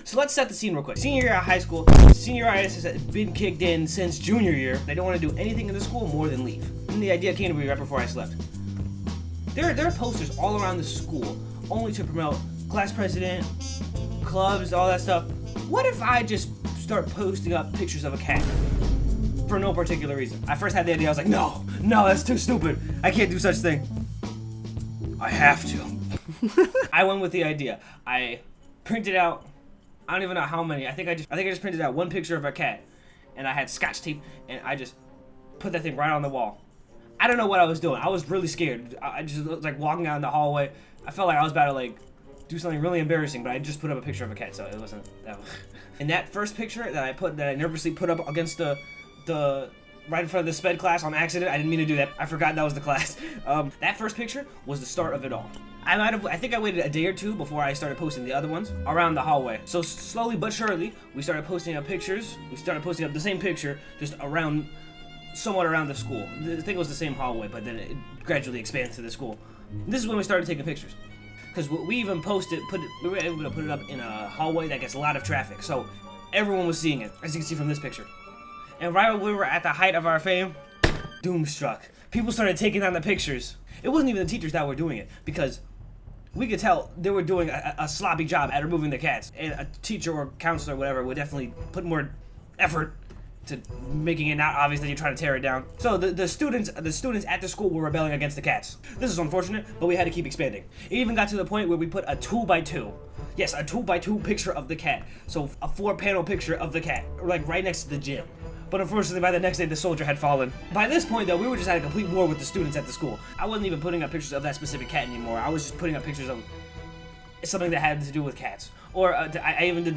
So let's set the scene real quick. Senior year of high school, senioritis has been kicked in since junior year. I don't want to do anything in the school more than leave. And the idea came to me right before I slept. There are posters all around the school only to promote class president, clubs, all that stuff. What if I just start posting up pictures of a cat? For no particular reason. I first had the idea, I was like, no, that's too stupid. I can't do such thing. I have to. I went with the idea. I printed out, I don't even know how many. I think I just printed out one picture of a cat, and I had Scotch tape, and I just put that thing right on the wall. I don't know what I was doing. I was really scared. I just was like walking out in the hallway. I felt like I was about to like do something really embarrassing, but I just put up a picture of a cat, so it wasn't that. And that first picture that I nervously put up against the right in front of the sped class on accident. I didn't mean to do that. I forgot that was the class. That first picture was the start of it all. I think I waited a day or two before I started posting the other ones around the hallway. So slowly but surely, we started posting up pictures. We started posting up the same picture just somewhat around the school. I think it was the same hallway, but then it gradually expanded to the school. This is when we started taking pictures. Because we even we were able to put it up in a hallway that gets a lot of traffic. So everyone was seeing it, as you can see from this picture. And right when we were at the height of our fame, doom struck. People started taking down the pictures. It wasn't even the teachers that were doing it, because we could tell they were doing a sloppy job at removing the cats. And a teacher or counselor or whatever would definitely put more effort to making it not obvious that you're trying to tear it down. So the students at the school were rebelling against the cats. This is unfortunate, but we had to keep expanding. It even got to the point where we put a 2x2. Yes, a 2x2 picture of the cat. So a 4-panel picture of the cat, like right next to the gym. But unfortunately, by the next day, the soldier had fallen. By this point, though, we were just at a complete war with the students at the school. I wasn't even putting up pictures of that specific cat anymore. I was just putting up pictures of something that had to do with cats. Or I even did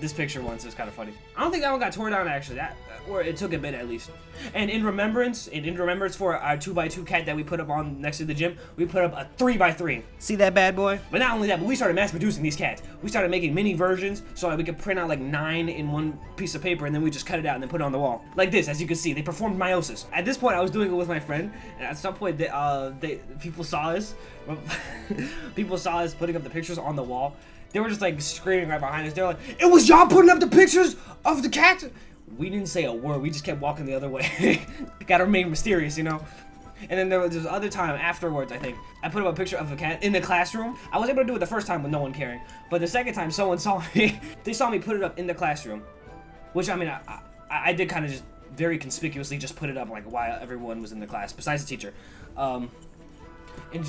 this picture once. It was kind of funny. I don't think that one got torn down, actually. Or it took a bit at least. And in remembrance for our 2x2 cat that we put up on next to the gym, we put up a 3x3. See that bad boy? But not only that, but we started mass producing these cats. We started making mini versions so that we could print out like 9 in one piece of paper, and then we just cut it out and then put it on the wall. Like this, as you can see, they performed meiosis. At this point, I was doing it with my friend, and at some point, people saw us. People saw us putting up the pictures on the wall. They were just like screaming right behind us. They were like, "It was y'all putting up the pictures of the cats?" We didn't say a word. We just kept walking the other way. Gotta remain mysterious, you know? And then there was this other time afterwards, I think, I put up a picture of a cat in the classroom. I was able to do it the first time with no one caring. But the second time, someone saw me. They saw me put it up in the classroom. Which, I mean, I did kind of just very conspicuously just put it up like while everyone was in the class, besides the teacher. And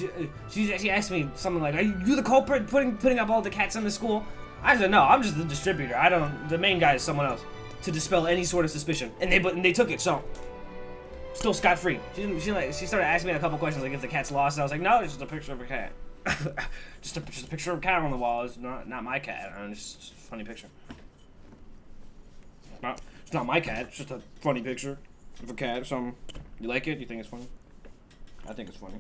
she asked me something like, "Are you the culprit putting up all the cats in the school?" I said, "No, I'm just the distributor. The main guy is someone else." To dispel any sort of suspicion. And they took it, so still scot-free. She started asking me a couple questions, like if the cat's lost, and I was like, "No, it's just a picture of a cat." just a picture of a cat on the wall. It's not my cat. It's just a funny picture. It's not my cat. It's just a funny picture of a cat or something. You like it? You think it's funny? I think it's funny.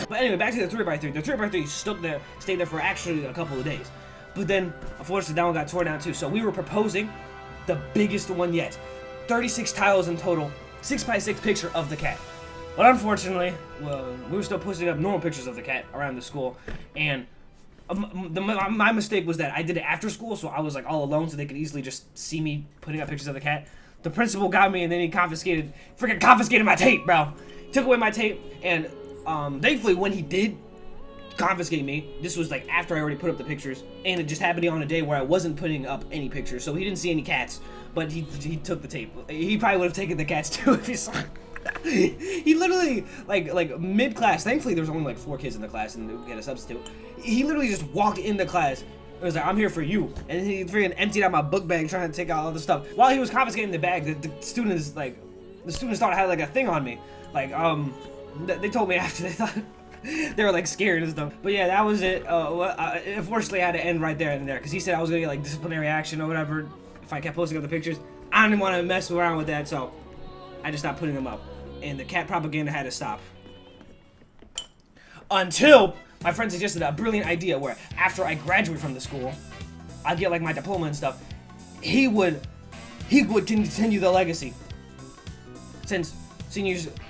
But anyway, back to the 3x3. The 3x3 stayed there for actually a couple of days. But then, unfortunately, that one got torn down too. So we were proposing the biggest one yet. 36 tiles in total, 6x6 picture of the cat. But unfortunately, well, we were still posting up normal pictures of the cat around the school. And my mistake was that I did it after school, so I was like all alone, so they could easily just see me putting up pictures of the cat. The principal got me, and then he confiscated my tape, bro. Took away my tape, and thankfully when he did confiscate me, this was like after I already put up the pictures, and it just happened on a day where I wasn't putting up any pictures, so he didn't see any cats, but he took the tape. He probably would have taken the cats too if he saw it. He literally, like mid-class, thankfully there was only like 4 kids in the class and we had a substitute. He literally just walked in the class. It was like, "I'm here for you," and he freaking emptied out my book bag trying to take out all the stuff. While he was confiscating the bag, the students thought I had like a thing on me. Like, they told me after, they thought they were like scared and stuff. But yeah, that was it. Unfortunately, I had to end right there and there because he said I was gonna get like disciplinary action or whatever if I kept posting up the pictures. I didn't want to mess around with that, so I just stopped putting them up. And the cat propaganda had to stop. Until my friend suggested a brilliant idea where after I graduate from the school, I'd get like my diploma and stuff. He would continue the legacy. Since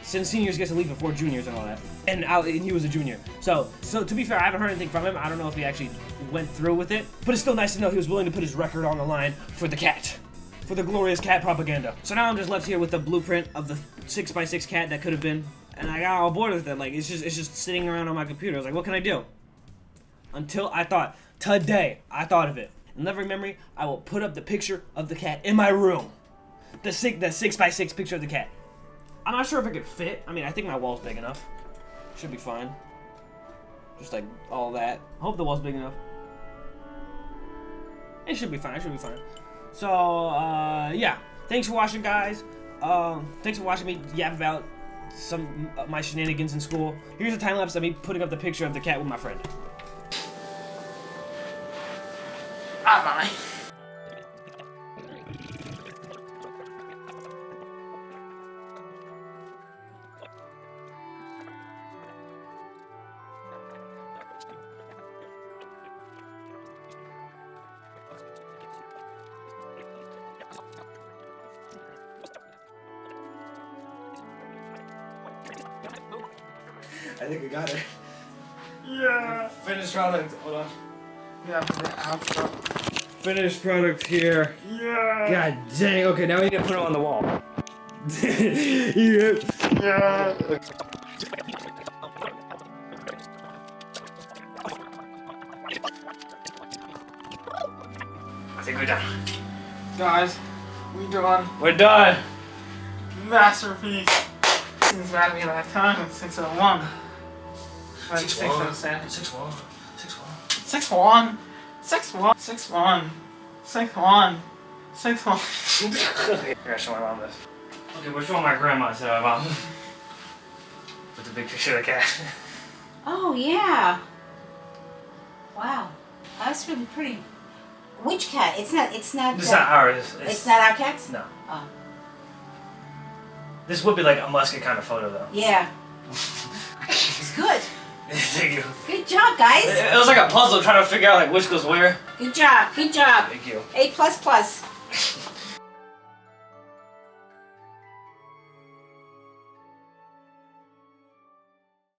since seniors get to leave before juniors and all that. And he was a junior. So to be fair, I haven't heard anything from him. I don't know if he actually went through with it. But it's still nice to know he was willing to put his record on the line for the cat. For the glorious cat propaganda. So now I'm just left here with the blueprint of the 6x6 cat that could have been. And I got all bored with it. Like, it's just sitting around on my computer. I was like, what can I do? Until today, I thought of it. In every memory, I will put up the picture of the cat in my room. The 6x6 picture of the cat. I'm not sure if it could fit. I mean, I think my wall's big enough. Should be fine. Just like all that. I hope the wall's big enough. It should be fine. So, yeah. Thanks for watching, guys. Thanks for watching me yap about some of my shenanigans in school. Here's a time lapse of me putting up the picture of the cat with my friend. Bye. I think I got it. Yeah. Finished product. Hold on. Yeah, for the outro. Finished product here. Yeah. God dang. Okay, now we need to put it on the wall. Yeah. I think we're done. Guys, we done. We're done. Masterpiece. Since that me last time, it's 601. 6-1. 6-1. 6-1. 6-1. 6-1. 6-1. 6-1. I gotta show my mom this. Okay, we're showing my grandma instead of my mom. With the big picture of the cat. Oh, yeah. Wow. That's really pretty. Which cat? It's not It's not ours. It's not our cats? No. Oh. This would be like a musket kind of photo, though. Yeah. It's good. Thank you. Good job, guys. It was like a puzzle trying to figure out like which goes where. Good job. Good job. Thank you. A++.